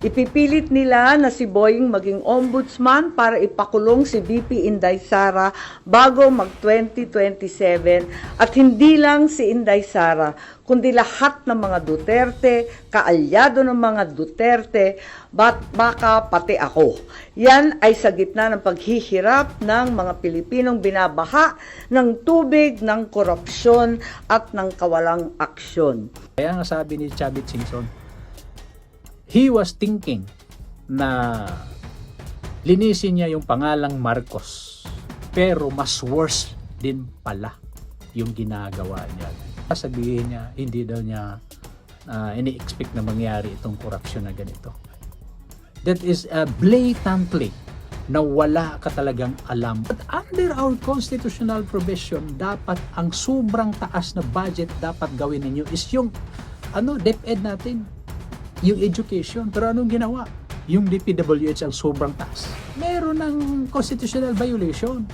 Ipipilit nila na si Boying maging ombudsman para ipakulong si VP Inday Sara bago mag-2027 at hindi lang si Inday Sara, kundi lahat ng mga Duterte, kaalyado ng mga Duterte, baka pati ako. Yan ay sa gitna ng paghihirap ng mga Pilipinong binabaha ng tubig, ng korupsyon at ng kawalang aksyon. Kaya nga sabi ni Chavit Singson, he was thinking na linisin niya yung pangalang Marcos, pero mas worse din pala yung ginagawa niya. Sabihin niya, hindi daw niya ini-expect na mangyari itong korupsyon na ganito. That is blatantly na wala ka talagang alam. But under our constitutional provision, dapat ang sobrang taas na budget dapat gawin ninyo is yung DepEd natin, yung education. Pero anong ginawa? Yung DPWH ang sobrang taas. Meron ng constitutional violation.